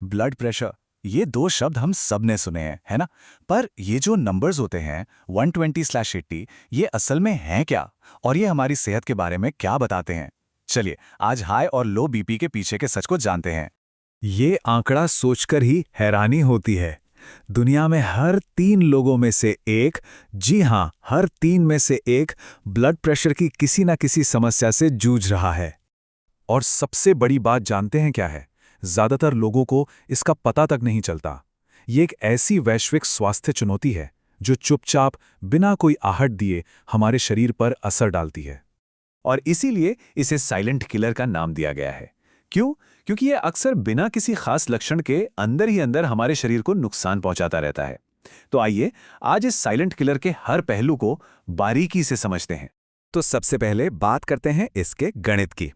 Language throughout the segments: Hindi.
ब्लड प्रेशर, ये दो शब्द हम सब ने सुने हैं, है ना? पर ये जो नंबर्स होते हैं 120/80, ये असल में हैं क्या? और ये हमारी सेहत के बारे में क्या बताते हैं? चलिए, आज हाई और लो बीपी के पीछे के सच को जानते हैं। ये आंकड़ा सोचकर ही हैरानी होती है। दुनिया में हर 3 लोगों में से एक, जी हां, हर 3 में से एक ब्लड प्रेशर की किसी न किसी समस्या से जूझ रहा है। और सबसे बड़ी बात जानते हैं क्या है? ज्यादातर लोगों को इसका पता तक नहीं चलता। ये एक ऐसी वैश्विक स्वास्थ्य चुनौती है जो चुपचाप, बिना कोई आहट दिए हमारे शरीर पर असर डालती है। और इसीलिए इसे साइलेंट किलर का नाम दिया गया है। क्यों? क्योंकि ये अक्सर बिना किसी खास लक्षण के अंदर ही अंदर हमारे शरीर को नुकसान पहुंचाता रहता है। तो आइए आज इस साइलेंट किलर के हर पहलू को बारीकी से समझते हैं। तो सबसे पहले बात करते हैं इसके गणित की।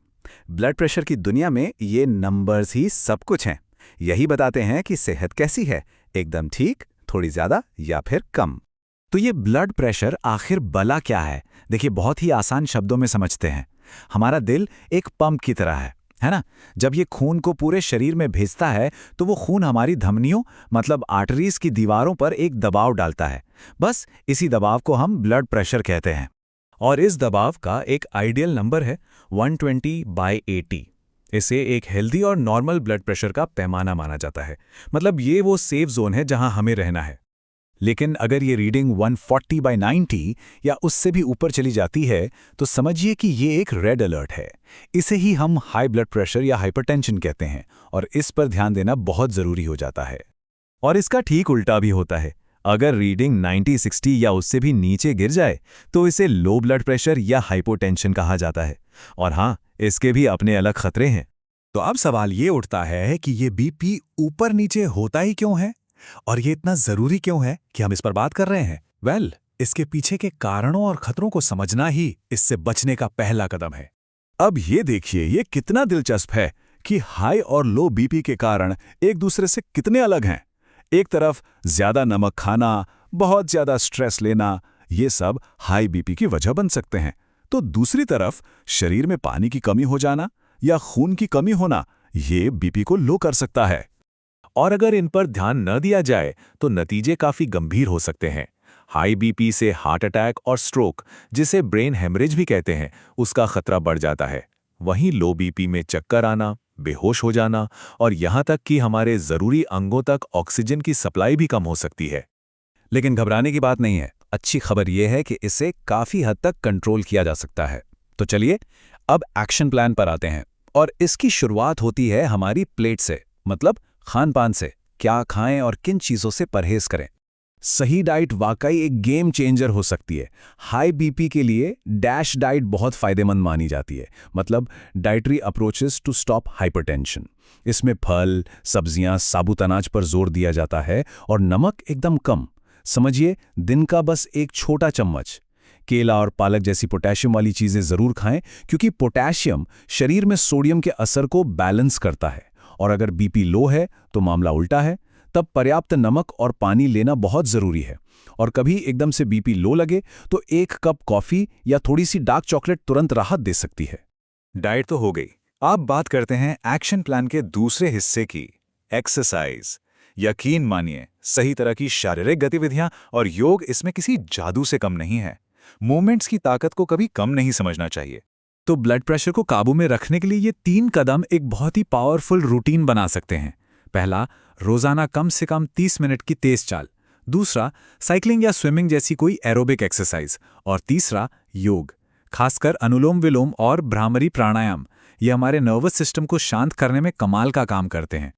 ब्लड प्रेशर की दुनिया में ये नंबर्स ही सब कुछ हैं। यही बताते हैं कि सेहत कैसी है, एकदम ठीक, थोड़ी ज्यादा या फिर कम। तो ये ब्लड प्रेशर आखिर भला क्या है? देखिए, बहुत ही आसान शब्दों में समझते हैं। हमारा दिल एक पंप की तरह है ना? जब ये खून को पूरे शरीर में भेजता है तो वो खून हमारी धमनियों मतलब आर्टरीज की दीवारों पर एक दबाव डालता है। बस इसी दबाव को हम ब्लड प्रेशर कहते हैं। और इस दबाव का एक आइडियल नंबर है 120/80। इसे एक हेल्दी और नॉर्मल ब्लड प्रेशर का पैमाना माना जाता है। मतलब ये वो सेफ जोन है जहां हमें रहना है। लेकिन अगर ये रीडिंग 140/90 या उससे भी ऊपर चली जाती है तो समझिए कि ये एक रेड अलर्ट है। इसे ही हम हाई ब्लड प्रेशर या हाइपरटेंशन कहते हैं और इस पर ध्यान देना बहुत ज़रूरी हो जाता है। और इसका ठीक उल्टा भी होता है। अगर रीडिंग 90/60 या उससे भी नीचे गिर जाए तो इसे लो ब्लड प्रेशर या हाइपोटेंशन कहा जाता है। और हाँ, इसके भी अपने अलग खतरे हैं। तो अब सवाल ये उठता है कि ये बीपी ऊपर नीचे होता ही क्यों है? और ये इतना जरूरी क्यों है कि हम इस पर बात कर रहे हैं? वेल, इसके पीछे के कारणों और खतरों को समझना ही इससे बचने का पहला कदम है। अब ये देखिए, ये कितना दिलचस्प है कि हाई और लो बीपी के कारण एक दूसरे से कितने अलग हैं। एक तरफ ज्यादा नमक खाना, बहुत ज्यादा स्ट्रेस लेना, ये सब हाई बीपी की वजह बन सकते हैं। तो दूसरी तरफ शरीर में पानी की कमी हो जाना या खून की कमी होना, ये बीपी को लो कर सकता है। और अगर इन पर ध्यान न दिया जाए तो नतीजे काफी गंभीर हो सकते हैं। हाई बीपी से हार्ट अटैक और स्ट्रोक, जिसे ब्रेन हेमरेज भी कहते हैं, उसका खतरा बढ़ जाता है। वहीं लो बीपी में चक्कर आना, बेहोश हो जाना और यहाँ तक कि हमारे जरूरी अंगों तक ऑक्सीजन की सप्लाई भी कम हो सकती है। लेकिन घबराने की बात नहीं है। अच्छी खबर यह है कि इसे काफी हद तक कंट्रोल किया जा सकता है। तो चलिए अब एक्शन प्लान पर आते हैं। और इसकी शुरुआत होती है हमारी प्लेट से, मतलब खान पान से। क्या खाएं और किन चीज़ों से परहेज करें। सही डाइट वाकई एक गेम चेंजर हो सकती है। हाई बीपी के लिए डैश डाइट बहुत फायदेमंद मानी जाती है, मतलब dietary approaches to stop hypertension. इसमें फल, सब्जियां, साबुत अनाज पर जोर दिया जाता है और नमक एकदम कम। समझिए, दिन का बस एक छोटा चम्मच। केला और पालक जैसी पोटेशियम वाली चीज़ें ज़रूर खाएं, क्योंकि पोटेशियम शरीर में सोडियम के असर को बैलेंस करता है। और अगर बीपी लो है तो मामला उल्टा है। तब पर्याप्त नमक और पानी लेना बहुत ज़रूरी है। और कभी एकदम से बीपी लो लगे तो 1 कप कॉफ़ी या थोड़ी सी डार्क चॉकलेट तुरंत राहत दे सकती है। डाइट तो हो गई। अब बात करते हैं एक्शन प्लान के दूसरे हिस्से की, एक्सरसाइज। यकीन मानिए, सही तरह की शारीरिक गतिविधियां और योग इसमें किसी जादू से कम नहीं है। मूवमेंट्स की ताकत को कभी कम नहीं समझना चाहिए। तो ब्लड प्रेशर को काबू में रखने के लिए ये 3 कदम एक बहुत ही पावरफुल रूटीन बना सकते हैं। पहला, रोजाना कम से कम 30 मिनट की तेज चाल। दूसरा, साइकिलिंग या स्विमिंग जैसी कोई एरोबिक एक्सरसाइज। और तीसरा, योग, खासकर अनुलोम विलोम और भ्रामरी प्राणायाम। ये हमारे नर्वस सिस्टम को शांत करने में कमाल का काम करते हैं।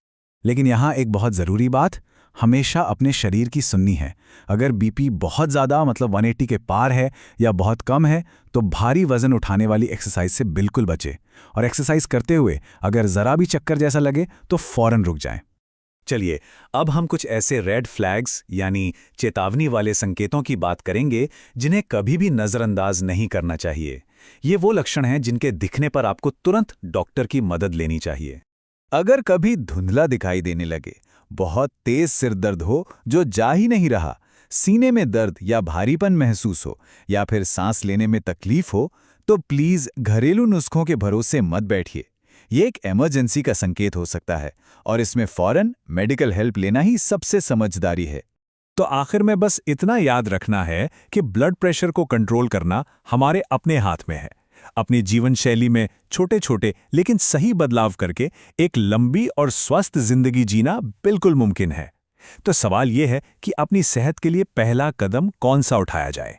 लेकिन यहाँ एक बहुत ज़रूरी बात, हमेशा अपने शरीर की सुननी है। अगर बीपी बहुत ज़्यादा मतलब 180 के पार है या बहुत कम है तो भारी वजन उठाने वाली एक्सरसाइज से बिल्कुल बचें। और एक्सरसाइज करते हुए अगर ज़रा भी चक्कर जैसा लगे तो फौरन रुक जाएं। चलिए, अब हम कुछ ऐसे रेड फ्लैग्स यानी चेतावनी वाले संकेतों की बात करेंगे जिन्हें कभी भी नज़रअंदाज नहीं करना चाहिए। ये वो लक्षण हैं जिनके दिखने पर आपको तुरंत डॉक्टर की मदद लेनी चाहिए। अगर कभी धुंधला दिखाई देने लगे, बहुत तेज सिर दर्द हो जो जा ही नहीं रहा, सीने में दर्द या भारीपन महसूस हो या फिर सांस लेने में तकलीफ हो, तो प्लीज घरेलू नुस्खों के भरोसे मत बैठिए। ये एक इमरजेंसी का संकेत हो सकता है और इसमें फौरन मेडिकल हेल्प लेना ही सबसे समझदारी है। तो आखिर में बस इतना याद रखना है कि ब्लड प्रेशर को कंट्रोल करना हमारे अपने हाथ में है। अपनी जीवन शैली में छोटे छोटे लेकिन सही बदलाव करके एक लंबी और स्वस्थ जिंदगी जीना बिल्कुल मुमकिन है। तो सवाल यह है कि अपनी सेहत के लिए पहला कदम कौन सा उठाया जाए।